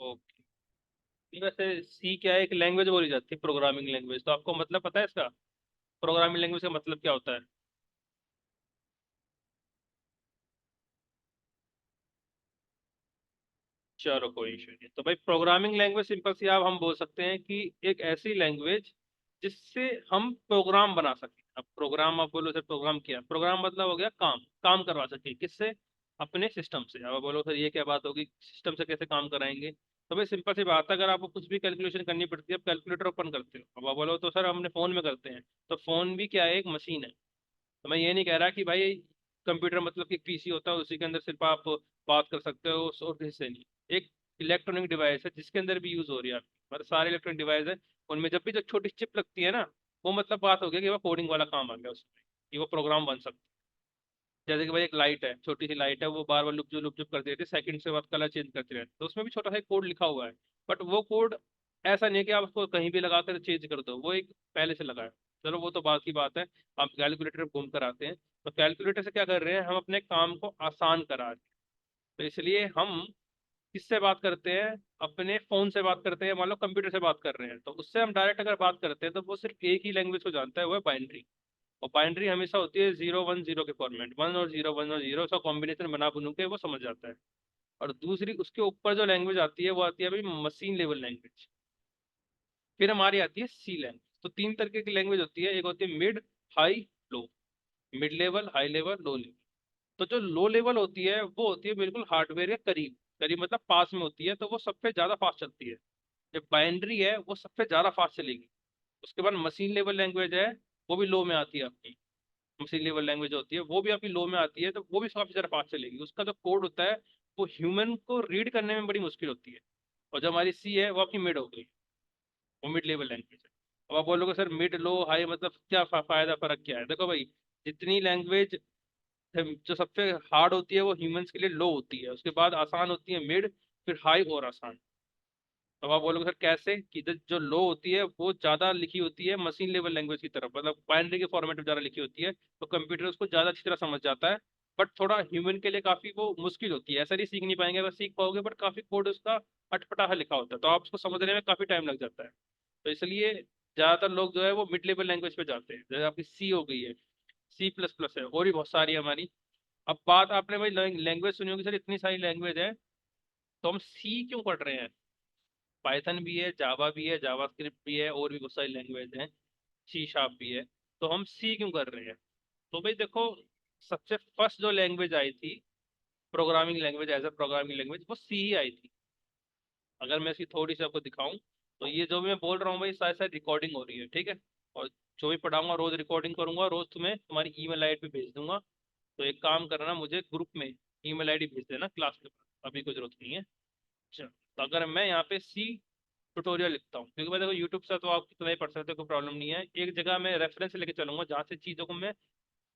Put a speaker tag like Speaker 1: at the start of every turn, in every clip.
Speaker 1: Okay. वैसे सी क्या है, एक लैंग्वेज बोली जाती है, प्रोग्रामिंग लैंग्वेज। तो आपको मतलब पता है इसका, प्रोग्रामिंग लैंग्वेज का मतलब क्या होता है? चलो कोई इशू नहीं। तो भाई प्रोग्रामिंग लैंग्वेज सिंपल सी आप हम बोल सकते हैं कि एक ऐसी लैंग्वेज जिससे हम प्रोग्राम बना सकें। अब प्रोग्राम आप बोलो सर, प्रोग्राम क्या, प्रोग्राम मतलब हो गया काम, काम करवा सके किससे? अपने सिस्टम से। अब आप बोलो सर ये क्या बात होगी, सिस्टम से कैसे काम कराएंगे? तो भाई सिंपल सी बात है, अगर आपको कुछ भी कैलकुलेशन करनी पड़ती है, आप कैलकुलेटर ओपन करते हो। अब आप बोलो तो सर हमने फोन में करते हैं, तो फोन भी क्या है, एक मशीन है। तो मैं ये नहीं कह रहा कि भाई कंप्यूटर मतलब कि पीसी होता है उसी के अंदर सिर्फ आप बात कर सकते हो और किसी से नहीं। एक इलेक्ट्रॉनिक डिवाइस है जिसके अंदर भी यूज हो रही है आपकी, मतलब सारे इलेक्ट्रॉनिक डिवाइस है, उनमें जब भी जो छोटी चिप लगती है ना, वो मतलब बात हो गया कि वो कोडिंग वाला काम आ गया उसमें, कि वो प्रोग्राम बन सकता है। जैसे कि भाई एक लाइट है, छोटी सी लाइट है, वो बार बार लुप जो करती रहती है, सेकंड से बाद कलर चेंज करती रहती है, तो उसमें भी छोटा सा कोड लिखा हुआ है। बट वो कोड ऐसा नहीं है कि आप उसको कहीं भी लगाकर चेंज कर दो, वो एक पहले से लगा है। चलो वो तो बात की बात है। आप कैलकुलेटर घूम कर आते हैं, तो कैलकुलेटर से क्या कर रहे हैं, हम अपने काम को आसान करा रहे हैं। तो इसलिए हम किससे बात करते हैं? अपने फोन से बात करते हैं, मान लो कंप्यूटर से बात कर रहे हैं, तो उससे हम डायरेक्ट अगर बात करते हैं तो वो सिर्फ एक ही लैंग्वेज को जानता है, वो है बाइनरी। और बाइनरी हमेशा होती है 0 1 0 के फॉर्मेट, 1 और 0 का कॉम्बिनेशन बना बनू के वो समझ जाता है। और दूसरी उसके ऊपर जो लैंग्वेज आती है वो आती है भाई मशीन लेवल लैंग्वेज। फिर हमारी आती है सी लैंग्वेज। तो तीन तरीके की लैंग्वेज होती है, एक होती है mid, high, low. Mid level, high level, low level. तो जो लो लेवल होती है वो होती है बिल्कुल हार्डवेयर के करीब, करीब मतलब पास में होती है, तो वो सबसे ज्यादा फास्ट चलती है। जो बाइनरी है वो सबसे ज्यादा फास्ट चलेगी। उसके बाद मशीन लेवल लैंग्वेज है, वो भी लो में आती है आपकी। मशीन लेवल लैंग्वेज होती है वो भी आपकी लो में आती है, तो वो भी काफी ज्यादा फास्ट चलेगी। उसका जो कोड होता है वो ह्यूमन को रीड करने में बड़ी मुश्किल होती है। और जो हमारी सी है वो आपकी मिड हो गई, वो मिड लेवल लैंग्वेज है। अब आप बोलोगे सर मिड लो हाई मतलब क्या फायदा, फर्क क्या है? देखो भाई, जितनी लैंग्वेज जो सबसे हार्ड होती है वो ह्यूमंस के लिए लो होती है, उसके बाद आसान होती है मिड, फिर हाई और आसान। अब आप बोलोगे सर कैसे, कि जो लो होती है वो ज्यादा लिखी होती है मशीन लेवल लैंग्वेज की तरफ, मतलब बाइनरी के फॉर्मेट में ज्यादा लिखी होती है, तो कंप्यूटर उसको ज्यादा अच्छी तरह समझ जाता है। बट थोड़ा ह्यूमन के लिए काफी वो मुश्किल होती है, ऐसा नहीं सीख नहीं पाएंगे, अगर सीख पाओगे बट काफी कोड उसका अटपटा सा लिखा होता है, तो आप उसको समझने में काफी टाइम लग जाता है। तो इसलिए ज्यादातर लोग जो है वो मिड लेवल लैंग्वेज पे जाते हैं, जैसे आपकी सी हो गई है, C++ है, और भी बहुत सारी है हमारी। अब बात आपने भाई लैंग्वेज सुनी होगी, सर इतनी सारी लैंग्वेज है, तो हम सी क्यों पढ़ रहे हैं? पाइथन भी है, जावा भी है, जावास्क्रिप्ट भी है, और भी बहुत सारी लैंग्वेज हैं, सी शार्प भी है। तो हम सी क्यों कर रहे हैं? तो भाई देखो, सबसे फर्स्ट जो लैंग्वेज आई थी programming language, as a programming language, वो सी ही आई थी। अगर मैं इसकी थोड़ी सी आपको दिखाऊं, तो ये जो भी मैं बोल रहा हूँ भाई साथ साथ रिकॉर्डिंग हो रही है, ठीक है? और जो भी पढ़ाऊंगा रोज रिकॉर्डिंग करूंगा, रोज तुम्हें तुम्हारी ईमेल आईडी पे भेज दूंगा। तो एक काम करना, मुझे ग्रुप में ईमेल आईडी भेज देना क्लास के बाद, अभी कोई जरूरत नहीं है। अच्छा, तो अगर मैं यहाँ पे सी ट्यूटोरियल लिखता हूँ, क्योंकि मैं देखो यूट्यूब से तो आप कितना ही पढ़ सकते हो, कोई प्रॉब्लम नहीं है, एक जगह मैं रेफरेंस लेके चलूंगा जहाँ से चीज़ों को मैं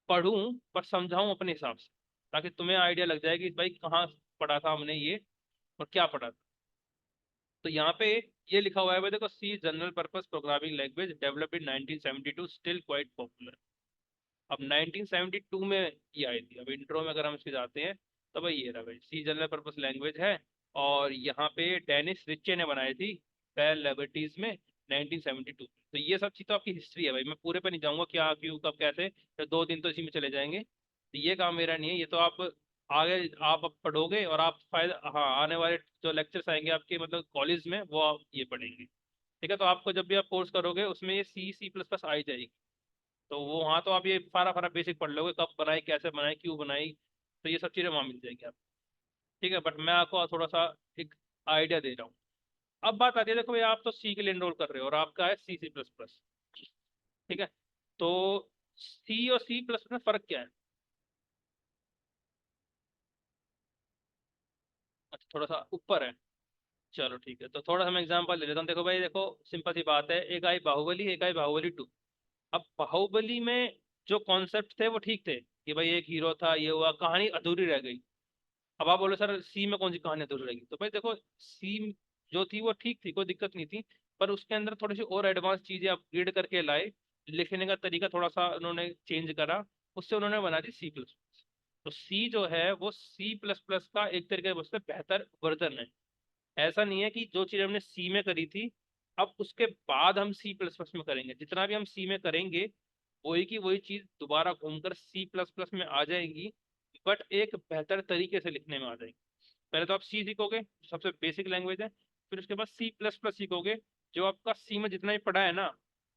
Speaker 1: पढ़ूं पर समझाऊं अपने हिसाब से, ताकि तुम्हें आइडिया लग जाए कि भाई कहाँ पढ़ा था हमने ये, और क्या पढ़ा था। तो यहाँ पे ये लिखा हुआ है भाई देखो, C general purpose programming language developed in 1972, still quite popular. अब 1972 में ये आई थी। अब इंट्रो में अगर हम इसके जाते हैं, तो भाई ये रहा भाई, सी जनरल पर्पस लैंग्वेज है, और यहाँ पे डेनिस रिच्चे ने बनाई थी बेल लिबर्टीज में 1972। तो ये सब चीज़ तो आपकी हिस्ट्री है भाई, मैं पूरे पे नहीं जाऊंगा क्या क्यों कब कैसे, तो 2 दिन तो इसी में चले जाएंगे, तो ये काम मेरा नहीं है, ये तो आप आगे आप अब पढ़ोगे, और आप फायदा, हाँ, आने वाले जो लेक्चर्स आएंगे आपके मतलब कॉलेज में, वो आप ये पढ़ेंगे। ठीक है, तो आपको जब भी आप कोर्स करोगे उसमें ये C++ आई जाएगी। तो वो वहाँ तो आप ये सारा सारा बेसिक पढ़ लोगे, कब बनाई, कैसे बनाई, क्यों बनाई, तो ये सब चीज़ें वहाँ मिल जाएगी आपको। ठीक है, बट मैं आपको थोड़ा सा एक आइडिया दे रहा हूँ। अब बात आती है, देखो भाई आप तो सी के लिए एनरोल कर रहे हो और आपका है C++। ठीक है, तो सी और C++ में फ़र्क क्या है? अच्छा, थोड़ा सा ऊपर है। चलो ठीक है, तो थोड़ा सा मैं एग्जांपल ले लेता हूँ। देखो भाई, देखो सिंपल सी बात है, एक आई बाहुबली, एक आई बाहुबली 2। अब बाहुबली में जो कॉन्सेप्ट थे वो ठीक थे, कि भाई एक हीरो था, ये हुआ, कहानी अधूरी रह गई। अब आप बोलो सर सी में कौन सी कहानी अधूरी रहेगी, तो भाई देखो सी जो थी वो ठीक थी, कोई दिक्कत नहीं थी, पर उसके अंदर थोड़ी सी और एडवांस चीजें अपग्रेड करके लाए, लिखने का तरीका थोड़ा सा उन्होंने चेंज करा, उससे उन्होंने बना दी C++। तो सी जो है वो C++ का एक तरीके से बेहतर वर्जन है। ऐसा नहीं है कि जो चीज हमने सी में करी थी अब उसके बाद हम सी प्लस प्लस में करेंगे, जितना भी हम सी में करेंगे वही की वही चीज दोबारा घूमकर सी प्लस प्लस में आ जाएगी, बट एक बेहतर तरीके से लिखने में आ जाएगी। पहले तो आप सी सीखोगे, जो सबसे बेसिक लैंग्वेज है, फिर उसके बाद सी प्लस प्लस सीखोगे, जो आपका सी में जितना भी पढ़ा है ना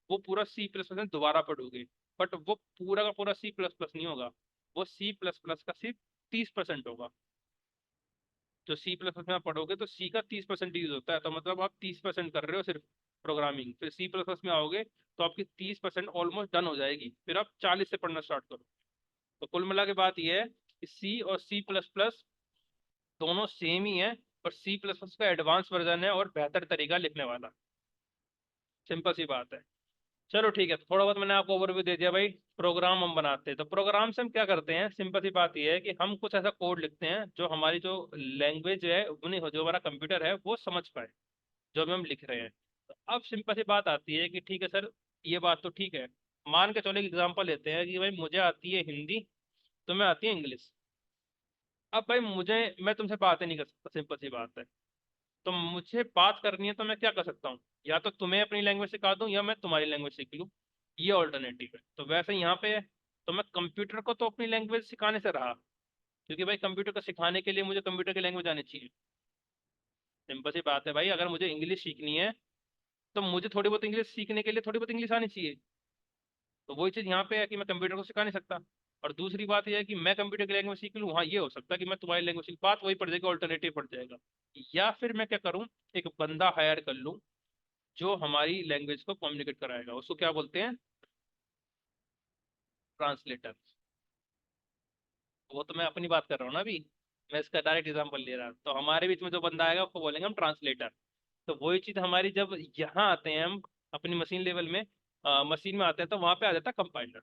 Speaker 1: वो पूरा सी प्लस प्लस में दोबारा पढ़ोगे, बट वो पूरा का पूरा सी प्लस प्लस नहीं होगा, वो सी प्लस प्लस का सिर्फ 30% होगा। जो सी प्लस प्लस में आप पढ़ोगे तो सी का 30% यूज होता है, तो मतलब आप 30% कर रहे हो सिर्फ प्रोग्रामिंग, फिर सी प्लस प्लस में आओगे तो आपकी 30% ऑलमोस्ट डन हो जाएगी, फिर आप 40 से पढ़ना स्टार्ट करो। तो कुल मिला के बात यह है कि सी और सी प्लस प्लस दोनों सेम ही है, पर सी प्लस प्लस का एडवांस वर्जन है और बेहतर तरीका लिखने वाला। सिंपल सी बात है। चलो ठीक है, तो थोड़ा बहुत मैंने आपको ओवरव्यू दे दिया भाई। प्रोग्राम हम बनाते हैं तो प्रोग्राम से हम क्या करते हैं, सिंपल सी बात यह है कि हम कुछ ऐसा कोड लिखते हैं जो हमारी जो लैंग्वेज है उन्हें जो हमारा कंप्यूटर है वो समझ पाए, जो भी हम लिख रहे हैं। तो अब सिंपल सी बात आती है कि ठीक है सर, ये बात तो ठीक है, मान के चलो एक एग्जांपल लेते हैं कि भाई मुझे आती है हिंदी, तुम्हें आती है इंग्लिश। अब भाई मुझे, मैं तुमसे बात ही नहीं कर सकता, सिंपल सी बात है। तो मुझे बात करनी है तो मैं क्या कर सकता हूँ, या तो तुम्हें अपनी लैंग्वेज सिखा दूं या मैं तुम्हारी लैंग्वेज सीख लूँ, ये ऑल्टरनेटिव है। तो वैसे यहाँ पे है, तो मैं कंप्यूटर को तो अपनी लैंग्वेज सिखाने से रहा, क्योंकि भाई कंप्यूटर को सिखाने के लिए मुझे कंप्यूटर की लैंग्वेज आनी चाहिए। सिंपल सी बात है भाई, अगर मुझे इंग्लिश सीखनी है तो मुझे थोड़ी बहुत इंग्लिश सीखने के लिए थोड़ी बहुत इंग्लिश आनी चाहिए। तो वही चीज़ यहाँ पे है कि मैं कंप्यूटर को सिखा नहीं सकता। और दूसरी बात यह है कि मैं कंप्यूटर की लैंग्वेज सीख लूँ, हाँ ये हो सकता है कि मैं तुम्हारी लैंग्वेज सीख, बात वही पड़ जाएगी, ऑल्टरनेटिव पड़ जाएगा। या फिर मैं क्या करूँ, एक बंदा हायर कर लूँ जो हमारी लैंग्वेज को कम्युनिकेट कराएगा, उसको क्या बोलते हैं, ट्रांसलेटर। वो तो मैं अपनी बात कर रहा हूँ ना अभी, मैं इसका डायरेक्ट एग्जांपल ले रहा हूँ। तो हमारे बीच में जो बंदा आएगा उसको बोलेंगे हम ट्रांसलेटर। तो वही चीज हमारी जब यहाँ आते हैं हम अपनी मशीन लेवल में, मशीन में आते हैं तो वहां पे आ जाता है कंपाइलर।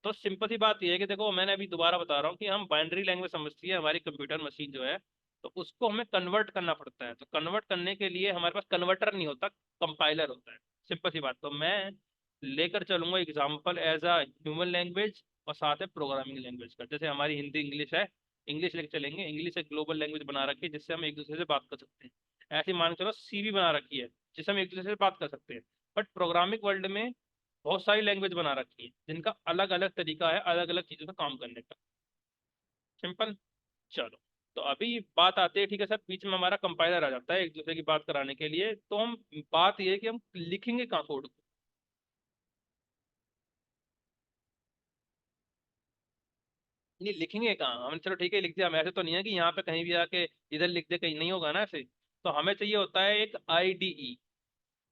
Speaker 1: तो सिंपल सी बात यह है कि देखो मैंने अभी दोबारा बता रहा हूँ कि हम बाइनरी लैंग्वेज समझती है हमारी कंप्यूटर मशीन जो है, तो उसको हमें कन्वर्ट करना पड़ता है। तो कन्वर्ट करने के लिए हमारे पास कन्वर्टर नहीं होता, कंपाइलर होता है। सिंपल सी बात, तो मैं लेकर चलूंगा example as a human language और साथ है प्रोग्रामिंग लैंग्वेज का। जैसे हमारी हिंदी इंग्लिश है, इंग्लिश लेकर चलेंगे, इंग्लिश एक ग्लोबल लैंग्वेज बना रखी है जिससे हम एक दूसरे से बात कर सकते हैं। ऐसे मान के चलो सी भी बना रखी है जिससे हम एक दूसरे से बात कर सकते हैं। बट प्रोग्रामिंग वर्ल्ड में बहुत सारी लैंग्वेज बना रखी है जिनका अलग अलग तरीका है अलग अलग चीजों से काम करने का। सिंपल। चलो, तो अभी बात आती है, ठीक है सर, बीच में हमारा कंपाइलर आ जाता है एक दूसरे की बात कराने के लिए, तो हम, बात ये है कि हम लिखेंगे कहाँ कोड को। नहीं लिखेंगे कहाँ हम, चलो ठीक है लिख दिया, हम ऐसे तो नहीं है कि यहाँ पे कहीं भी आके इधर लिख दे, कहीं नहीं होगा ना ऐसे। तो हमें चाहिए होता है एक आईडीई।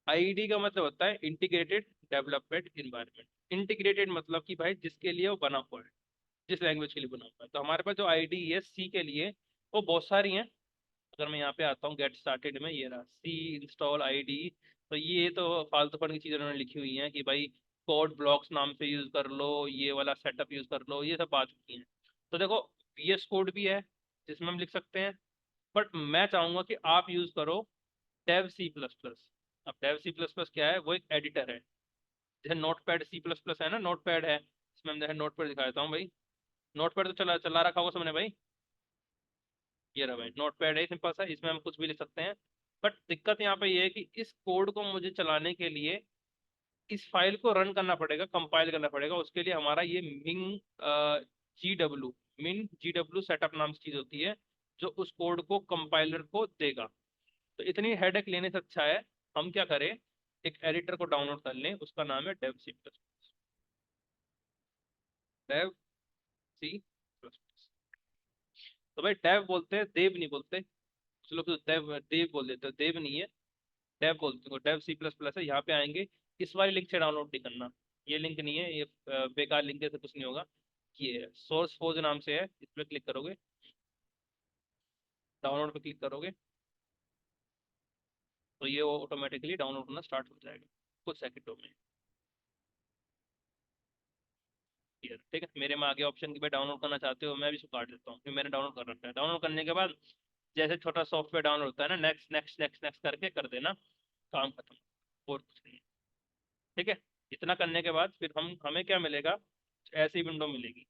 Speaker 1: आईडी का मतलब होता है इंटीग्रेटेड डेवलपमेंट इन्वायरमेंट। इंटीग्रेटेड मतलब कि भाई जिसके लिए वो बना हुआ है, जिस लैंग्वेज के लिए बना हुआ है। तो हमारे पास जो आईडी है सी के लिए वो बहुत सारी हैं। अगर मैं यहाँ पे आता हूँ गेट स्टार्टेड में, ये रहा सी इंस्टॉल आईडी। तो ये तो फालतूपन की चीज़ें उन्होंने लिखी हुई हैं कि भाई कोड ब्लॉक्स नाम से यूज कर लो, ये वाला सेटअप यूज कर लो, ये सब बात की है। तो देखो VS कोड भी है जिसमें हम लिख सकते हैं, बट मैं चाहूंगा कि आप यूज करो डेव सी प्लस प्लस। अब डेव सी प्लस प्लस क्या है, वो एक एडिटर है। जैसे notepad C plus plus है ना, नोट पैड है, इसमें हम जैसे नोट पैड दिखा देता हूँ भाई। नोट पैड तो चला चला रखा होगा सबने भाई, ये रहा भाई नोट पैड है सिंपल सा, इसमें हम कुछ भी लिख सकते हैं। बट दिक्कत यहाँ पे ये है कि इस कोड को मुझे चलाने के लिए इस फाइल को रन करना पड़ेगा, कंपाइल करना पड़ेगा। उसके लिए हमारा ये मिंग GW, मिन GW सेटअप नाम की चीज होती है जो उस कोड को कंपाइलर को देगा। तो इतनी हेडेक लेने से अच्छा है हम क्या करें, एक एडिटर को डाउनलोड कर लें, उसका नाम है dev C plus, dev C plus. तो भाई डेव बोलते हैं, देव नहीं बोलते। कुछ लोग तो देव देव बोल देते हैं, देव नहीं है, डेव बोलते हैं। डेव सी प्लस प्लस है, यहाँ पे आएंगे, इस वाली लिंक से डाउनलोड नहीं करना, ये लिंक नहीं है, ये बेकार लिंक है, से कुछ नहीं होगा। ये सोर्स फोर्ज नाम से है, इस पर क्लिक करोगे, डाउनलोड पे क्लिक करोगे तो ये ऑटोमेटिकली डाउनलोड होना स्टार्ट हो जाएगा कुछ सेकंडों में। Clear, ठीक है, मेरे में आगे ऑप्शन की भाई डाउनलोड करना चाहते हो, मैं भी इसको काट देता हूँ क्योंकि मैंने डाउनलोड कर रखा है। डाउनलोड करने के बाद जैसे छोटा सॉफ्टवेयर डाउनलोड होता है ना, नेक्स्ट नेक्स्ट नेक्स्ट नेक्स्ट करके कर देना, काम खत्म, और कुछ नहीं है। ठीक है, इतना करने के बाद फिर हम, हमें क्या मिलेगा, ऐसी विंडो मिलेगी।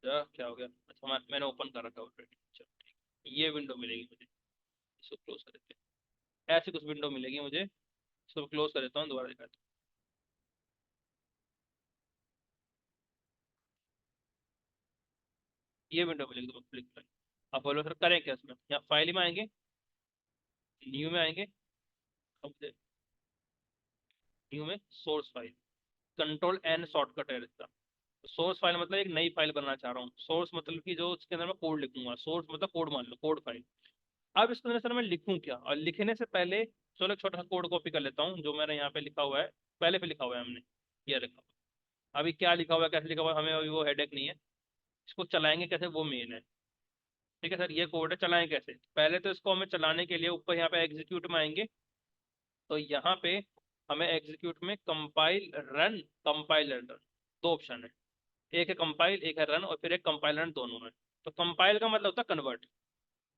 Speaker 1: क्या हो गया, अच्छा मैंने ओपन कर रखा है ऑलरेडी। चलो ठीक ये विंडो मिलेगी मुझे, इसको क्लोज कर देते हैं। ऐसी कुछ विंडो मिलेगी मुझे, इसको क्लोज कर देता हूँ, दोबारा दिखाता हूँ। ये विंडो मिलेगी, तो क्लिक करें। अब बोलो सर करें क्या इसमें, यहाँ फाइल में आएंगे, न्यू में आएंगे, अब न्यू में source file, control N shortcut है इसका। सोर्स फाइल मतलब एक नई फाइल बनाना चाह रहा हूँ, सोर्स मतलब कि जो उसके अंदर मैं कोड लिखूंगा, सोर्स मतलब कोड मान लो, कोड फाइल। अब इसके अंदर सर मैं लिखूं क्या, और लिखने से पहले चलो एक छोटा सा कोड कॉपी कर लेता हूँ, जो मैंने यहाँ पे लिखा हुआ है, पहले पे लिखा हुआ है हमने, ये लिखा हुआ है। अभी क्या लिखा हुआ है, कैसे लिखा हुआ है, हमें अभी वो हेडेक नहीं है, इसको चलाएंगे कैसे वो मेन है। ठीक है सर, ये कोड है, चलाएं कैसे, पहले तो इसको हमें चलाने के लिए ऊपर यहाँ पे एग्जीक्यूट में आएंगे, तो यहाँ पे हमें एग्जीक्यूट में कंपाइल रन, कंपाइल रन, दो ऑप्शन है, एक है कंपाइल, एक है रन, और फिर एक कंपाइल रन दोनों है। तो कंपाइल का मतलब होता है कन्वर्ट,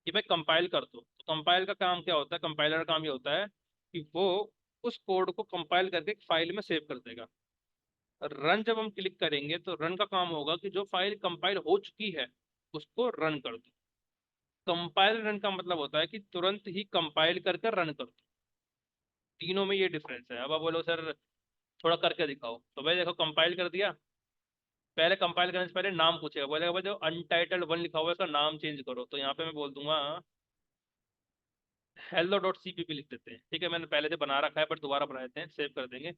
Speaker 1: कि भाई कंपाइल कर दो। तो कंपाइल का काम क्या होता है, कंपाइलर का काम ये होता है कि वो उस कोड को कंपाइल करके एक फाइल में सेव कर देगा। रन जब हम क्लिक करेंगे तो रन का काम होगा कि जो फाइल कंपाइल हो चुकी है उसको रन कर दो। कंपाइल रन का मतलब होता है कि तुरंत ही कंपाइल करके रन कर दो। तीनों में ये डिफरेंस है। अब आप बोलो सर थोड़ा करके दिखाओ, तो भाई देखो कंपाइल कर दिया, पहले कंपाइल करने से पहले नाम पूछेगा, बोलेगा भाई जो अनटाइटल्ड वन लिखा हुआ है उसका नाम चेंज करो, तो यहाँ पे मैं बोल दूंगा हेलो डॉट सीपीपी लिख देते हैं। ठीक है, मैंने पहले से बना रखा है बट दोबारा बना देते हैं, सेव कर देंगे।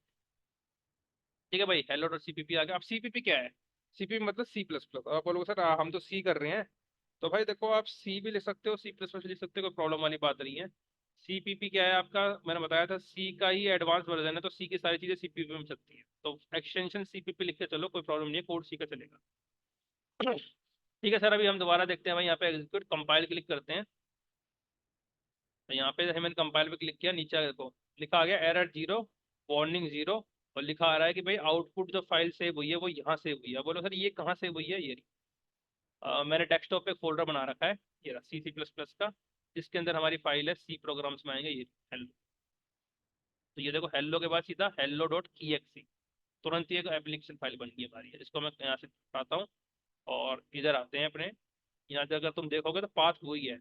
Speaker 1: ठीक है भाई, हेलो डॉट सीपीपी आ गया। अब सीपीपी क्या है, सीपीपी मतलब सी प्लस प्लस। आप बोलोगे सर हम तो सी कर रहे हैं, तो भाई देखो आप सी भी लिख सकते हो, सी प्लस प्लस लिख सकते हो, कोई प्रॉब्लम वाली बात नहीं है। सीपीपी क्या है आपका, मैंने बताया था सी का ही एडवांस वर्जन है, तो सी की सारी चीजें सीपीपी में चलती है, तो एक्सटेंशन सीपीपी लिख के चलो, कोई प्रॉब्लम नहीं है, कोड सी का चलेगा। ठीक है सर, अभी हम दोबारा देखते हैं भाई, यहाँ पे एग्जीक्यूट कंपाइल क्लिक करते हैं, तो यहाँ पे मैंने कंपाइल पे क्लिक किया, नीचे देखो लिखा आ गया एरर जीरो, वार्निंग जीरो, और लिखा आ रहा है कि भाई आउटपुट जो फाइल सेव हुई है वो यहाँ सेव हुई है। बोलो सर ये कहाँ सेव हुई है, ये मैंने डेस्कटॉप पे एक फोल्डर बना रखा है, ये रहा सी सी प्लस प्लस का, जिसके अंदर हमारी फाइल है, सी प्रोग्राम्स में आएंगे, ये हेलो। तो ये देखो हेलो के बाद सीधा हेलो डॉट ई एक्स, तुरंत ही एक एप्लीकेशन फाइल बन गई हमारी है। इसको मैं यहाँ से उठाता हूँ और इधर आते हैं अपने, यहाँ से अगर तुम देखोगे तो पाथ वही है,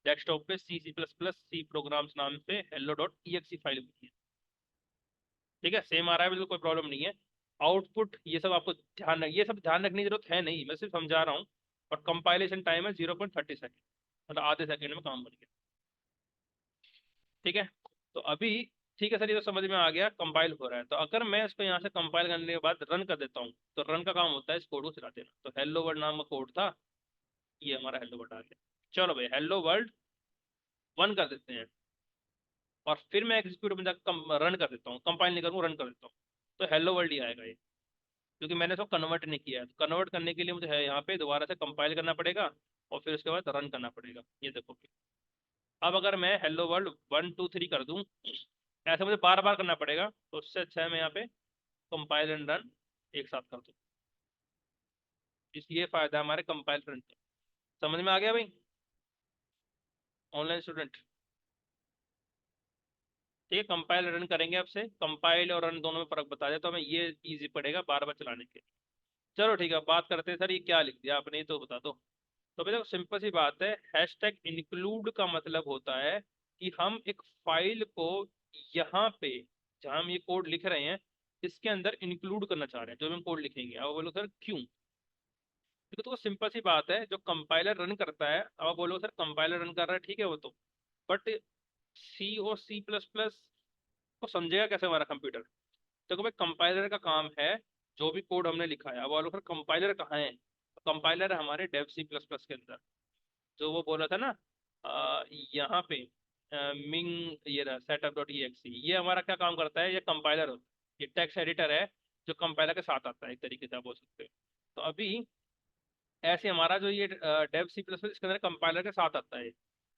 Speaker 1: डेस्कटॉप पे C C plus plus C programs नाम से hello dot E X file बनी है। ठीक है, सेम आ रहा है, बिल्कुल कोई प्रॉब्लम नहीं है। आउटपुट ये सब आपको ध्यान रख, ये सब ध्यान रखने की जरूरत है नहीं, मैं सिर्फ समझा रहा हूँ। और कंपाइलेशन टाइम है 0.30 सेकेंड, मतलब आधे सेकेंड में काम बन गया। ठीक है, तो अभी ठीक है सर, ये तो समझ में आ गया, कंपाइल हो रहा है। तो अगर मैं इसको यहाँ से कंपाइल करने के बाद रन कर देता हूँ, तो रन का काम होता है इस कोड को चला देना। तो हेलो वर्ल्ड नाम का कोड था, ये हमारा हेलो वर्ल्ड आ गया। चलो भाई हेलो वर्ल्ड वन कर देते हैं, और फिर मैं एग्जीक्यूट में जाकर रन कर देता हूँ, कंपाइल नहीं करूँ, रन कर देता हूँ, तो हेलो वर्ल्ड ही आएगा ये, क्योंकि मैंने इसको कन्वर्ट नहीं किया है। तो कन्वर्ट करने के लिए मुझे है यहाँ पे दोबारा से कंपाइल करना पड़ेगा, और फिर उसके बाद रन करना पड़ेगा, ये देखो। अब अगर मैं हेलो वर्ल्ड 1 2 3 कर दूं, ऐसे मुझे बार बार करना पड़ेगा, तो उससे अच्छा है मैं यहाँ पे कंपाइल एंड रन एक साथ कर दूं। इसलिए फायदा है हमारे कंपाइल रन का। समझ में आ गया भाई, ऑनलाइन स्टूडेंट। ठीक है, कंपाइल रन करेंगे आपसे, कंपाइल और रन दोनों में फर्क बता दें, तो हमें ये इजी पड़ेगा बार बार चलाने के। चलो ठीक है, बात करते हैं सर, ये क्या लिख दिया आपने, ये तो बता दो। तो भैया सिंपल सी बात है, हैशटैग इंक्लूड का मतलब होता है कि हम एक फाइल को यहाँ पे, जहाँ हम ये कोड लिख रहे हैं, इसके अंदर इंक्लूड करना चाह रहे हैं, जो हम कोड लिखेंगे। अब बोलो सर क्यों, देखो तो सिंपल सी बात है, जो कंपाइलर रन करता है, अब बोलो सर कंपाइलर रन कर रहा है, ठीक है वो तो, बट सी और सी प्लस प्लस को समझेगा कैसे हमारा कंप्यूटर। देखो भाई कंपाइलर का काम है, जो भी कोड हमने लिखा है, अब बोलो सर कंपाइलर कहाँ है, कंपाइलर है हमारे डेव सी प्लस प्लस के अंदर, जो वो बोला था ना यहाँ पे मिंग, ये रहा सेटअप डॉट ई एक्स, ये हमारा क्या काम करता है, ये कंपाइलर होता है, ये टेक्स्ट एडिटर है जो कंपाइलर के साथ आता है, एक तरीके से आप बोल सकते हो। तो अभी ऐसे हमारा जो ये डेव सी प्लस प्लस इसके अंदर कंपाइलर के साथ आता है,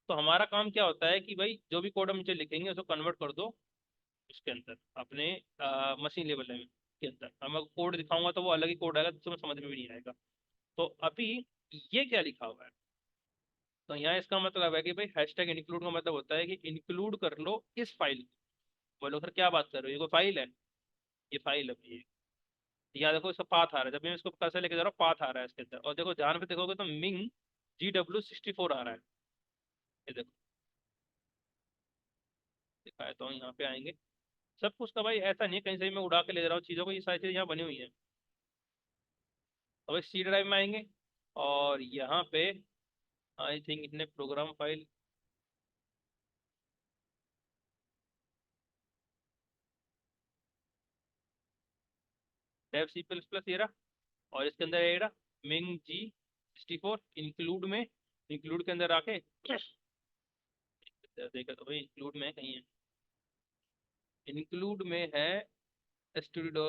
Speaker 1: तो हमारा काम क्या होता है कि भाई जो भी कोड हम नीचे लिखेंगे उसको कन्वर्ट कर दो उसके अंदर, अपने मशीन लेवल लेवल के अंदर। अब मैं कोड दिखाऊंगा तो वो अलग ही कोड आएगा, तो तुम्हें समझ में भी नहीं आएगा। तो अभी ये क्या लिखा हुआ है, तो यहाँ इसका मतलब है कि भाई हैशटैग इंक्लूड का मतलब होता है कि इंक्लूड कर लो इस फाइल को। बोलो सर क्या बात कर रहे हो, ये कोई फाइल है, ये फाइल है भाई। यहाँ देखो इसका पाथ आ रहा है, जब मैं इसको कैसे लेके जा रहा हूँ पाथ आ रहा है इसके अंदर, और देखो ध्यान पे देखोगे तो मिंग GW64 आ रहा है। ये देखो दिखाया तो यहाँ पे आएंगे सब कुछ का भाई, ऐसा नहीं है कहीं से भी मैं उड़ा के ले जा रहा हूँ चीज़ों को, ये सारी चीज़ यहाँ बनी हुई है। तो भाई सी ड्राइव में आएंगे और यहाँ पे आई थिंक इतने program file, dev C plus plus ये रहा, और इसके अंदर ये रहा मिंग G64 इंक्लूड में, इंक्लूड के अंदर आके देखा तो भाई इंक्लूड में कहीं है, इंक्लूड में है स्टूडियो,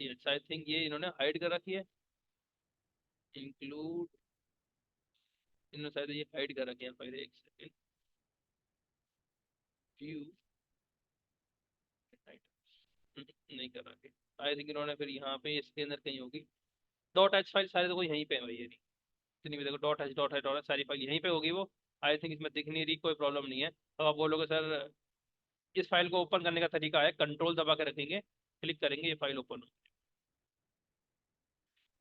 Speaker 1: आई थिंक ये इन्होंने हाइड कर रखी है इंक्लूड, इन्होंने शायद ये हाइड कर रखी है फाइल, एक सेकंड, व्यू नहीं कर रखे, आई थिंक इन्होंने फिर यहाँ पे इसके अंदर कहीं होगी, डॉट एच फाइल शायद वो यहीं पे है भाई, ये इतनी भी देखो डॉट एच सारी फाइल यहीं पे होगी वो, आई थिंक इसमें दिख नहीं रही, कोई प्रॉब्लम नहीं है। तो आप बोलोगे सर इस फाइल को ओपन करने का तरीका है, कंट्रोल दबा के रखेंगे, क्लिक करेंगे ये फाइल ओपन हो,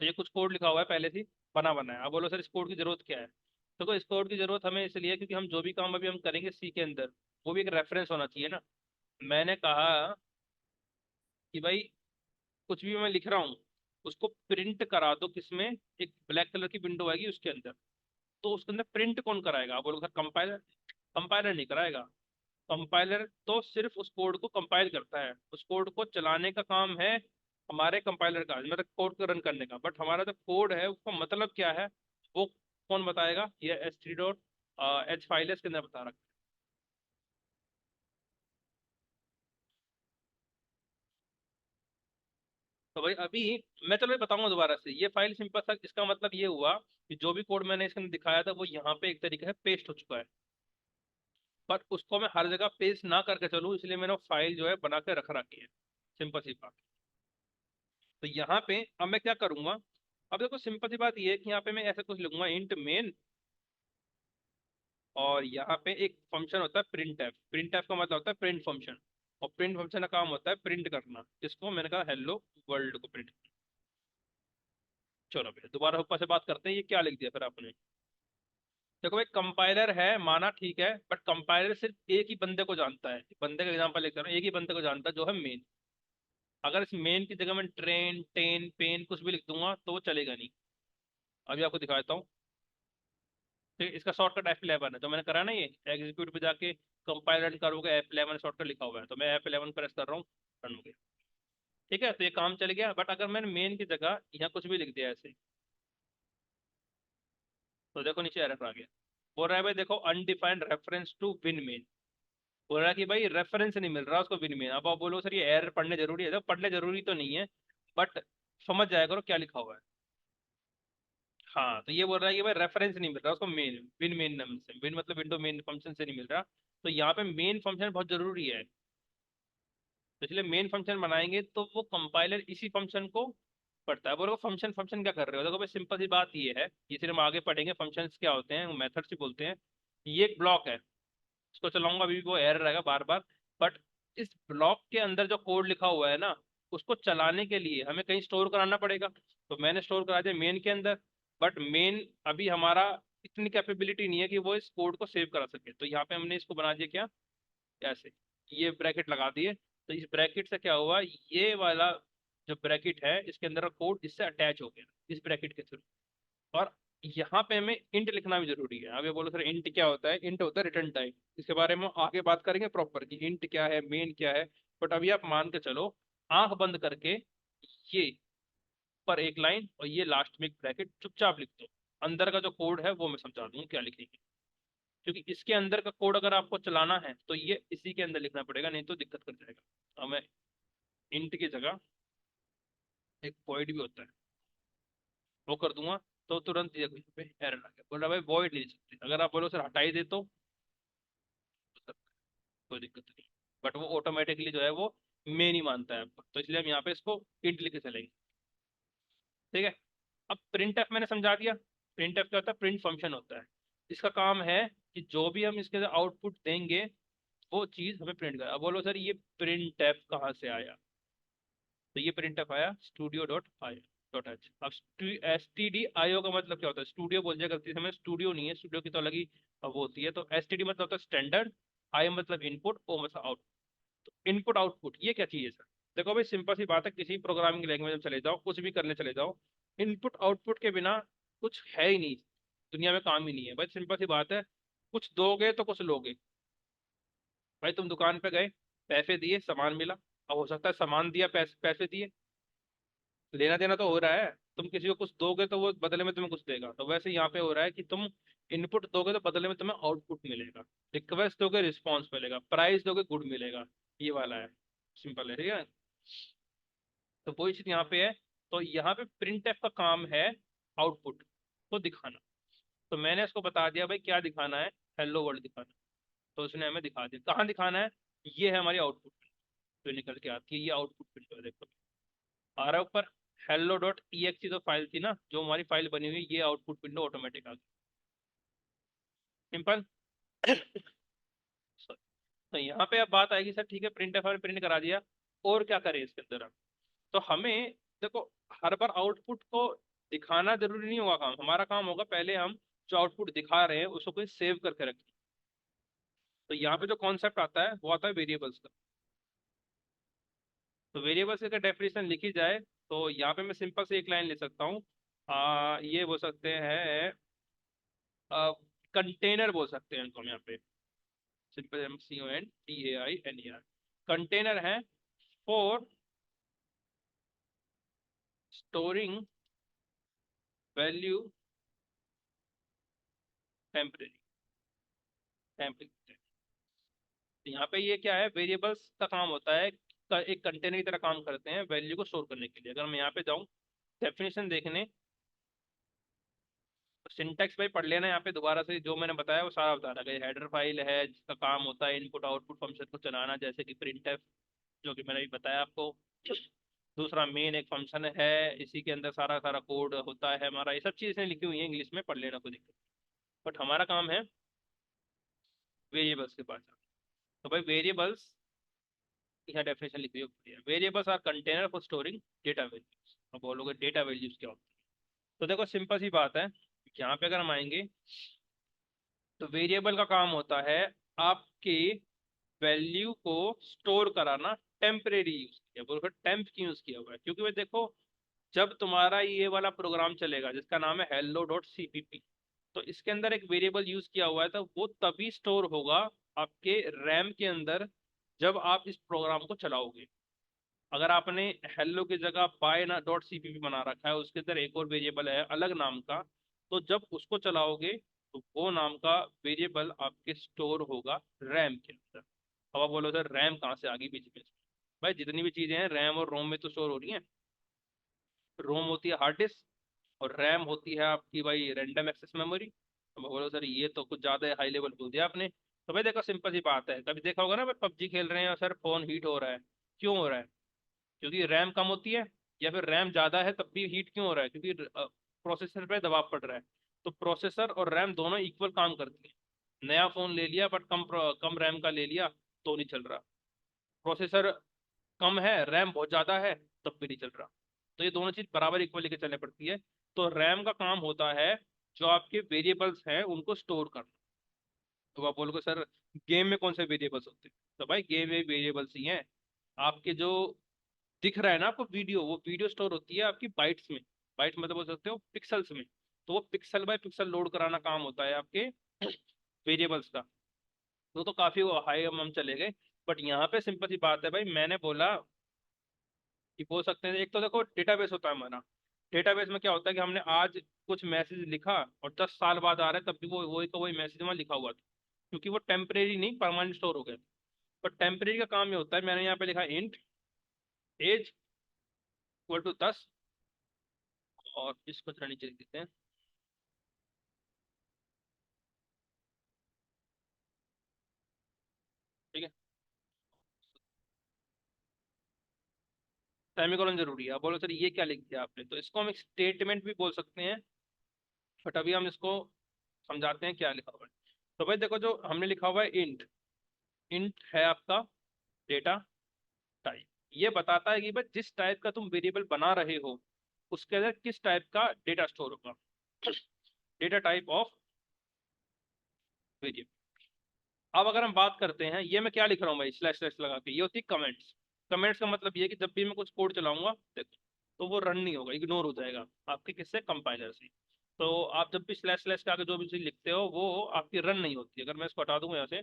Speaker 1: तो ये कुछ कोड लिखा हुआ है पहले से बना बना है। अब बोलो सर इस कोड की जरूरत क्या है, देखो इस कोड की जरूरत हमें इसलिए क्योंकि हम जो भी काम अभी हम करेंगे सी के अंदर वो भी एक रेफरेंस होना चाहिए ना। मैंने कहा कि भाई कुछ भी मैं लिख रहा हूँ उसको प्रिंट करा दो, किसमें, एक ब्लैक कलर की विंडो आएगी उसके अंदर, तो उसके अंदर प्रिंट कौन कराएगा, आप बोलोगे सर कंपाइलर, कंपाइलर नहीं कराएगा, कंपाइलर तो सिर्फ उस कोड को कंपाइल करता है, उस कोड को चलाने का काम है हमारे कंपाइलर का, मतलब कोड को रन करने का, बट हमारा जो कोड है उसका मतलब क्या है वो कौन बताएगा, ये S3.h फाइल है इसके अंदर बता रखा है। तो भाई अभी मैं चलो ये बताऊंगा दोबारा से, ये फाइल सिंपल सा इसका मतलब ये हुआ कि जो भी कोड मैंने इसके अंदर दिखाया था वो यहाँ पे एक तरीके से पेस्ट हो चुका है, पर उसको मैं हर जगह पेस्ट ना करके चलूँ इसलिए मैंने फाइल जो है बना के रख रखी है, सिंपल सी बात। तो यहाँ पे अब मैं क्या करूंगा, अब देखो सिंपल सी बात ये है कि यहाँ पे मैं ऐसा कुछ लिखूंगा इंट मेन, और यहाँ पे एक फंक्शन होता है प्रिंट एफ, प्रिंट एफ का मतलब होता है प्रिंट फंक्शन, और प्रिंट फंक्शन का काम होता है प्रिंट करना, जिसको मैंने कहा हेलो वर्ल्ड को प्रिंट। चलो भैया दोबारा ऊपर से बात करते हैं, ये क्या लिख दिया फिर आपने, देखो भाई कंपाइलर है माना ठीक है, बट कंपाइलर सिर्फ एक ही बंदे को जानता है, बंदे का एग्जांपल लेकर एक ही बंदे को जानता है जो है मेन, अगर इस मेन की जगह मैं ट्रेन टेन पेन कुछ भी लिख दूंगा तो वो चलेगा नहीं। अभी आपको दिखाता हूँ, ठीक है, इसका शॉर्टकट F11 है, तो मैंने करा ना ये एग्जीक्यूट पे जाके कंपाइल रन करोगे F11 शॉर्टकट लिखा हुआ है, तो मैं F11 प्रेस कर रहा हूँ, रन हो गया, ठीक है, तो ये काम चल गया। बट अगर मैंने मेन की जगह यहाँ कुछ भी लिख दिया ऐसे, तो देखो नीचे एरर आ गया, बोल रहा है भाई देखो undefined reference to win main, बोल रहा है कि भाई रेफरेंस नहीं मिल रहा उसको विन मेन। अब आप बोलो सर ये एरर पढ़ने जरूरी है, तो पढ़ने जरूरी तो नहीं है, बट समझ जाया करो क्या लिखा हुआ है। हाँ तो ये बोल रहा है कि भाई रेफरेंस नहीं मिल रहा उसको मेन विन मेन नाम से, विन मतलब विंडो मेन फंक्शन से नहीं मिल रहा, तो यहाँ पे मेन फंक्शन बहुत जरूरी है, तो इसलिए मेन फंक्शन बनाएंगे तो वो कंपाइलर इसी फंक्शन को पढ़ता है। बोलो फंक्शन फंक्शन क्या कर रहे हो, देखो भाई सिंपल सी बात ये है, ये सिर्फ हम आगे पढ़ेंगे फंक्शंस क्या होते हैं, मेथड्स ही बोलते हैं। ये एक ब्लॉक है, इसको चलाऊंगा अभी भी वो एरर रहेगा बार बार, बट इस ब्लॉक के अंदर जो कोड लिखा हुआ है ना उसको चलाने के लिए हमें कहीं स्टोर कराना पड़ेगा, तो मैंने स्टोर करा दिया मेन के अंदर, बट मेन अभी हमारा इतनी कैपेबिलिटी नहीं है कि वो इस कोड को सेव करा सके, तो यहाँ पे हमने इसको बना दिया क्या, ऐसे ये ब्रैकेट लगा दिए, तो इस ब्रैकेट से क्या हुआ, ये वाला जो ब्रैकेट है इसके अंदर का कोड इससे अटैच हो गया इस ब्रैकेट के थ्रू, और यहाँ पे हमें इंट लिखना भी जरूरी है। अब ये बोलो सर इंट क्या होता है, इंट होता है रिटर्न टाइप, इसके बारे में आगे बात करेंगे प्रॉपर कि इंट क्या है मेन क्या है, बट अभी आप मान के चलो आंख बंद करके ये पर एक लाइन और ये लास्ट में एक ब्रैकेट चुपचाप लिख दो, अंदर का जो कोड है वो मैं समझा दूंगा क्या लिखेंगे, क्योंकि इसके अंदर का कोड अगर आपको चलाना है तो ये इसी के अंदर लिखना पड़ेगा, नहीं तो दिक्कत कर जाएगा। अब मैं इंट की जगह एक वॉइड भी होता है वो कर दूंगा, तो तुरंत ये पे एरर आ गया, बोल रहा भाई वॉइड नहीं दे सकते, अगर आप बोलो सर हटा ही दे तो सर कोई दिक्कत नहीं, बट वो ऑटोमेटिकली जो है वो मेन ही मानता है आपको, तो इसलिए हम यहाँ पे इसको इंट लिख के चलेंगे, ठीक है। अब प्रिंट एफ मैंने समझा दिया, प्रिंट एफ क्या होता है, प्रिंट फंक्शन होता है, इसका काम है कि जो भी हम इसके आउटपुट देंगे वो चीज हमें प्रिंट करें। अब बोलो सर ये प्रिंट एफ कहाँ से आया, तो ये प्रिंट एफ आया studio dot I dot H. अब STDIO का मतलब क्या होता है, स्टूडियो बोल जाए गलती से, मैं स्टूडियो नहीं है, स्टूडियो की तो अलग ही अब वो होती है, तो एसटीडी मतलब होता है स्टैंडर्ड, आई मतलब इनपुट, ओ मतलब आउटपुट। तो इनपुट आउटपुट ये क्या चीज है सर? देखो भाई सिंपल सी बात है, किसी प्रोग्रामिंग लैंग्वेज में चले जाओ, कुछ भी करने चले जाओ, इनपुट आउटपुट के बिना कुछ है ही नहीं, दुनिया में काम ही नहीं है भाई। सिंपल सी बात है, कुछ दोगे तो कुछ लोगे। भाई तुम दुकान पे गए, पैसे दिए, सामान मिला। अब हो सकता है सामान दिया, पैसे पैसे दिए, लेना देना तो हो रहा है। तुम किसी को कुछ दोगे तो वो बदले में तुम्हें कुछ देगा, तो वैसे यहाँ पे हो रहा है कि तुम इनपुट दोगे तो बदले में तुम्हें आउटपुट मिलेगा। रिक्वेस्ट दोगे रिस्पॉन्स मिलेगा, प्राइस दोगे गुड मिलेगा। ये वाला है, सिंपल है, ठीक है। तो वही चीज यहाँ पे है। तो यहाँ पे प्रिंट एफ का काम है आउटपुट को दिखाना। तो मैंने इसको बता दिया भाई क्या दिखाना है, हेलो वर्ल्ड दिखाना। तो उसने हमें दिखा दिया कहाँ दिखाना है। ये है हमारी आउटपुट, जो निकल के आती है, ये आउटपुट विंडो है, देखो आ रहा है ऊपर। हेलो डॉट ई एक्स जो फाइल थी ना, जो हमारी फाइल बनी हुई, ये आउटपुट विंडो ऑटोमेटिक आ गई। सिंपल। तो यहाँ पे अब बात आएगी सर, ठीक है प्रिंट एफ प्रिंट करा दिया, और क्या करें इसके अंदर हम? तो हमें देखो, हर बार आउटपुट को दिखाना जरूरी नहीं होगा काम, हमारा काम होगा पहले हम जो आउटपुट दिखा रहे हैं उसको कोई सेव करके रखें। तो यहाँ पे जो कॉन्सेप्ट आता है वो आता है वेरिएबल्स का। तो वेरिएबल्स की डेफिनेशन लिखी जाए तो यहाँ पे मैं सिंपल से एक लाइन ले सकता हूँ। ये बोल सकते हैं, कंटेनर बोल सकते हैं इनको हम यहाँ पे, सिंपल CONTAINER। कंटेनर है for storing value temporary temporary. यहाँ पे ये क्या है, वेरिएबल्स का काम होता है, एक कंटेनर की तरह काम करते हैं वैल्यू को स्टोर करने के लिए। अगर मैं यहाँ पे जाऊँ डेफिनेशन देखने, सिंटेक्स भाई पढ़ लेना यहाँ पे दोबारा से, जो मैंने बताया वो सारा बता रहा है। हेडर फाइल है जिसका काम होता है इनपुट आउटपुट फंक्शन को चलाना, जैसे कि प्रिंटफ, जो कि मैंने भी बताया आपको। दूसरा मेन एक फंक्शन है, इसी के अंदर सारा सारा कोड होता है हमारा। ये सब चीजें लिखी हुई हैं इंग्लिश में, पढ़ लेना, कोई दिक्कत नहीं। बट हमारा काम है वेरिएबल्स के पास जाना। तो भाई वेरिएबल्स, यहाँ डेफिनेशन लिखी हुई है, variables are container for storing data values. अब बोलोगे डेटा वैल्यूज क्या होती है? तो देखो सिंपल सी बात है, यहाँ पे अगर हम आएंगे तो वेरिएबल का काम होता है आपके वैल्यू को स्टोर कराना। टेम्परेरी यूज किया, बोलो टेम्प क्यों यूज किया हुआ है, क्योंकि भाई देखो, जब तुम्हारा ये वाला प्रोग्राम चलेगा जिसका नाम है hello.cpp, तो इसके अंदर एक वेरिएबल यूज किया हुआ है, तो वो तभी स्टोर होगा आपके रैम के अंदर जब आप इस प्रोग्राम को चलाओगे। अगर आपने हेलो की जगह बाय ना डॉट सीपीपी बना रखा है, उसके अंदर एक और वेरिएबल है अलग नाम का, तो जब उसको चलाओगे तो वो नाम का वेरिएबल आपके स्टोर होगा रैम के अंदर। अब आप बोलो सर रैम कहाँ से आ गई बीच में? भाई जितनी भी चीजें हैं रैम और रोम में तो स्टोर हो रही हैं। रोम होती है हार्ड डिस्क, और रैम होती है आपकी भाई रैंडम एक्सेस मेमोरी। तो मैं बोलो सर ये तो कुछ ज्यादा हाई लेवल बोल दिया आपने। तो भाई देखो सिंपल सी बात है, कभी देखा होगा ना भाई पबजी खेल रहे हैं और सर फोन हीट हो रहा है, क्यों हो रहा है? क्योंकि रैम कम होती है, या फिर रैम ज्यादा है तब भी हीट क्यों हो रहा है? क्योंकि प्रोसेसर पे दबाव पड़ रहा है। तो प्रोसेसर और रैम दोनों इक्वल काम करती है। नया फोन ले लिया बट कम रैम का ले लिया तो नहीं चल रहा। प्रोसेसर कम है, रैम बहुत ज्यादा है, तब भी नहीं चल रहा। तो ये दोनों चीज बराबर इक्वल लेके चलनी पड़ती है। तो रैम का काम होता है जो आपके वेरिएबल्स हैं उनको स्टोर करना। तो आप बोलोगे सर गेम में कौन से वेरिएबल्स होते हैं? तो भाई गेम में वेरिएबल्स ही हैं। आपके जो दिख रहा है ना आपको वीडियो, वो वीडियो स्टोर होती है आपकी बाइट्स में। बाइट्स मतलब बोल सकते हो पिक्सल्स में। तो वो पिक्सल बाय पिक्सल लोड कराना काम होता है आपके वेरिएबल्स का। तो काफी वो हाई हम चले गए। बट यहाँ पे सिंपल सी बात है भाई, मैंने बोला कि बोल सकते हैं, एक तो देखो डेटाबेस होता है हमारा। डेटाबेस में क्या होता है कि हमने आज कुछ मैसेज लिखा और 10 साल बाद आ रहा है तब भी वो वही का वही मैसेज वहाँ लिखा हुआ था, क्योंकि वो टेम्परेरी नहीं परमानेंट स्टोर हो गया। बट टेम्परेरी का काम ये होता है, मैंने यहाँ पे लिखा इंट एज इक्वल टू 10, और इसको थोड़ा नीचे लिख देते हैं, ठीक है। सेमीकोलन जरूरी है। आप बोलो सर ये क्या लिख दिया आपने, तो इसको हम एक स्टेटमेंट भी बोल सकते हैं, बट अभी हम इसको समझाते हैं क्या लिखा हुआ है। तो भाई देखो जो हमने लिखा हुआ है इंट, इंट है आपका डेटा टाइप। ये बताता है कि भाई जिस टाइप का तुम वेरिएबल बना रहे हो उसके अंदर किस टाइप का डेटा स्टोर होगा। Data type of variable. अब अगर हम बात करते हैं, ये मैं क्या लिख रहा हूँ भाई, स्लैश स्लैश लगा के, ये होती है कमेंट्स। कमेंट्स का मतलब ये है कि जब भी मैं कुछ कोड चलाऊंगा देखो, तो वो रन नहीं होगा, इग्नोर हो जाएगा आपके किससे, कंपाइलर से। तो आप जब भी स्लैश स्लैश के आगे जो भी चीज लिखते हो वो आपकी रन नहीं होती। अगर मैं इसको हटा दूंगा यहाँ से,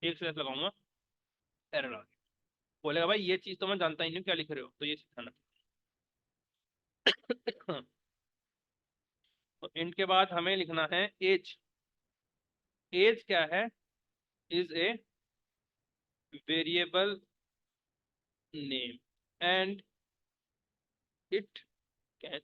Speaker 1: एक स्लैश लगाऊंगा, एरर आ गया, बोलेगा भाई ये चीज तो मैं जानता ही नहीं हूँ, क्या लिख रहे हो, तो ये चीज ध्यान रखना। तो इंट के बाद हमें लिखना है एज। एज क्या है, is a variable name and it can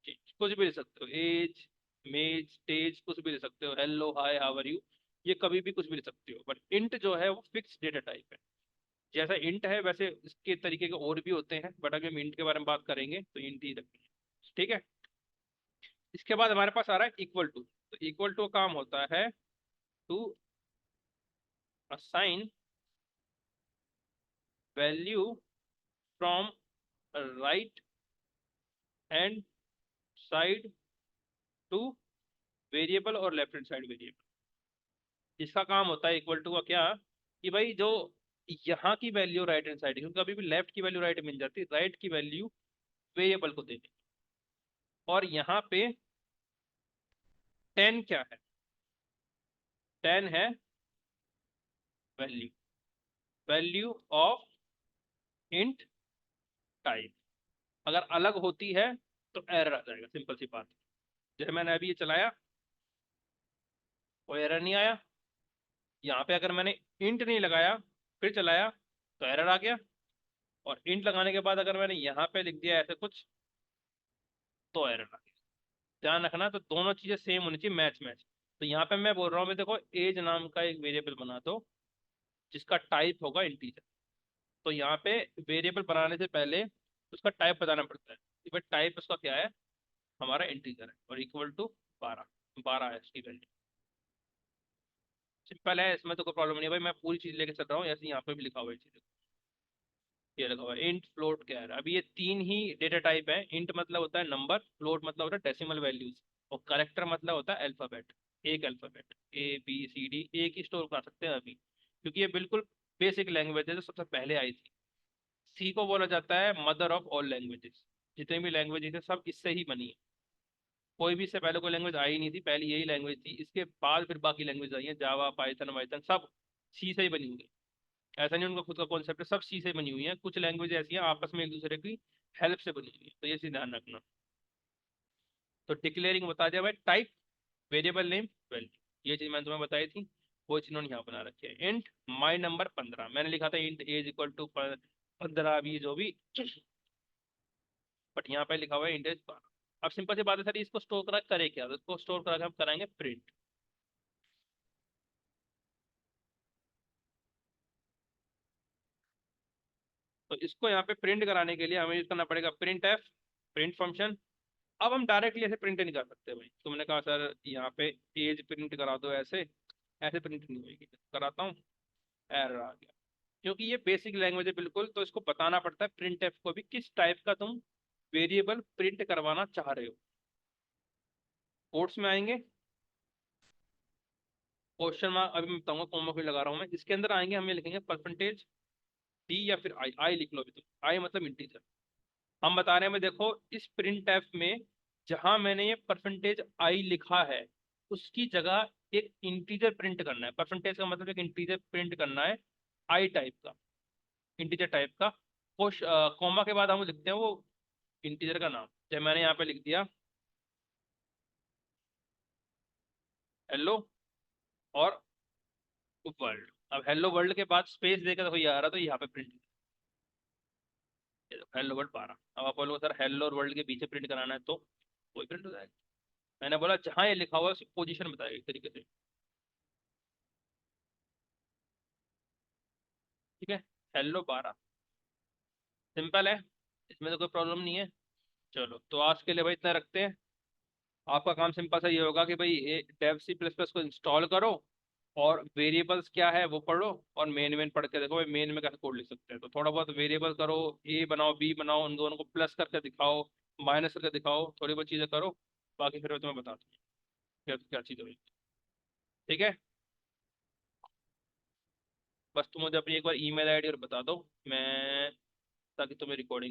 Speaker 1: change. कुछ भी ले सकते हो, एज, मेज, स्टेज, कुछ भी ले सकते हो, hello, hi, how are you, ये कभी भी कुछ भी ले सकते हो। बट इंट जो है वो फिक्स डेटा टाइप है। जैसा इंट है वैसे इसके तरीके के और भी होते हैं, बट अभी हम इंट के बारे में बात करेंगे तो इंट ही रखेंगे, ठीक है। इसके बाद हमारे पास आ रहा है इक्वल टू। तो इक्वल टू काम होता है to assign value from right hand side to variable और लेफ्ट हैंड साइड वेरिएबल। इसका काम होता है इक्वल टू का क्या, कि भाई जो यहाँ की वैल्यू राइट हैंड साइड, क्योंकि कभी भी लेफ्ट की वैल्यू राइट मिल जाती है, राइट की वैल्यू वेरिएबल को देनी। और यहाँ पे 10 क्या है, 10 है value, value of int type. अगर अलग होती है तो एरर आ जाएगा, सिंपल सी बात। जैसे मैंने अभी ये चलाया, कोई एरर नहीं आया। यहाँ पे अगर मैंने इंट नहीं लगाया फिर चलाया तो एरर आ गया। और इंट लगाने के बाद अगर मैंने यहाँ पे लिख दिया ऐसे कुछ, तो एरर आ गया। ध्यान रखना, तो दोनों चीजें सेम होनी चाहिए, मैच मैच। तो यहाँ पे मैं बोल रहा हूँ मैं, देखो एज नाम का एक वेरिएबल बना दो जिसका टाइप होगा इंटीजर। तो यहाँ पे वेरिएबल बनाने से पहले उसका टाइप बताना पड़ता है कि भाई टाइप उसका क्या है, हमारा इंटीजर है, और इक्वल टू 12, 12 है इसकी वैल्यू। सिंपल है, इसमें तो कोई प्रॉब्लम नहीं है भाई, मैं पूरी चीज लेके चल रहा हूँ, ऐसे यहाँ पे भी लिखा हुआ है चीज, ये लगा हुआ है इंट, फ्लोट, क्या है। अभी ये तीन ही डेटा टाइप है। इंट मतलब होता है नंबर, फ्लोट मतलब होता है डेसिमल वैल्यूज, और करेक्टर मतलब होता है अल्फाबेट। एक अल्फाबेट, ABCD एक ही स्टोर कर सकते हैं अभी, क्योंकि ये बिल्कुल बेसिक लैंग्वेज है जो सबसे पहले आई थी। सी को बोला जाता है मदर ऑफ ऑल लैंग्वेजेस। जितने भी लैंग्वेजेस है सब इससे ही बनी है। कोई भी इससे पहले कोई लैंग्वेज आई नहीं थी, पहले यही लैंग्वेज थी, इसके बाद फिर बाकी लैंग्वेज आई है, जावा, पाइथन, वाइथन, सब सी से ही बनी हुई है। ऐसा नहीं उनका खुद का कॉन्सेप्ट है, सब सी से बनी हुई है। कुछ लैंग्वेज ऐसी हैं आपस में एक दूसरे की हेल्प से बनी हुई है, तो ये चीज ध्यान रखना। तो डिक्लेयरिंग बता दिया भाई, टाइप, वेरिएबल नेम, वैल्यू, ये चीज मैंने तुम्हें बताई थी, वो चीज उन्होंने यहाँ बना रखी है। इंट माई नंबर 15, मैंने लिखा था इंट एज इक्वल टू 15 भी जो भी, बट यहाँ पे लिखा हुआ है इंट एज 12। अब सिंपल सी बात है सर, इसको स्टोर करा करे क्या, तो इसको स्टोर करा के हम कराएंगे प्रिंट। तो इसको यहाँ पे प्रिंट कराने के लिए हमें यूज करना पड़ेगा प्रिंट एफ, प्रिंट फंक्शन। अब हम डायरेक्टली ऐसे प्रिंट नहीं कर सकते भाई, तुमने कहा सर यहाँ पे एज प्रिंट करा दो, ऐसे ऐसे प्रिंट नहीं होगी, कराता हूँ, एरर आ गया। क्योंकि ये बेसिक लैंग्वेज है बिल्कुल, तो इसको बताना पड़ता है प्रिंट एफ को भी किस टाइप का तुम वेरिएबल प्रिंट करवाना चाह रहे हो। कोट्स में आएंगे, क्वेश्चन मार्क अभी मैं बताऊंगा, कॉमा फिर लगा रहा हूँ मैं, इसके अंदर आएंगे, हमें लिखेंगे परसेंटेज डी या फिर आई, आई लिख लो अभी, तो आई मतलब इंटीजर। हम बता रहे हैं मैं, देखो इस प्रिंट एफ में जहां मैंने ये परसेंटेज आई लिखा है उसकी जगह एक इंटीजर प्रिंट करना है। परसेंटेज का मतलब एक इंटीजर प्रिंट करना है, आई टाइप का, इंटीजर टाइप का। कॉमा के बाद हम लिखते हैं वो इंटीजर का नाम। जब मैंने यहाँ पे लिख दिया हेलो और वर्ल्ड, अब हेलो वर्ल्ड के बाद स्पेस देकर देखो ये आ रहा, तो यहाँ पे प्रिंट, हेलो वर्ल्ड 12। अब आप बोलोगे सर हेलो और वर्ल्ड के पीछे प्रिंट कराना है, तो वही प्रिंट हो जाएगा। मैंने बोला जहां ये लिखा हुआ है उसकी पोजीशन बताएगा एक तरीके से, ठीक है, हेलो 12, सिंपल है, इसमें तो कोई प्रॉब्लम नहीं है। चलो तो आज के लिए भाई इतना रखते हैं। आपका काम सिंपल सा ये होगा कि भाई डेव सी प्लस प्लस को इंस्टॉल करो, और वेरिएबल्स क्या है वो पढ़ो, और मेन मेन पढ़ के देखो भाई मेन में कैसे कोड लिख सकते हैं। तो थोड़ा बहुत वेरिएबल करो, ए बनाओ, बी बनाओ, उन दोनों को प्लस करके दिखाओ, माइनस करके दिखाओ, थोड़ी बहुत चीज़ें करो, बाकी फिर मैं तुम्हें बताता हूँ क्या क्या चीज़ होगी। ठीक है, बस तुम मुझे अपनी एक बार ईमेल आईडी और बता दो, मैं, ताकि तुम्हें रिकॉर्डिंग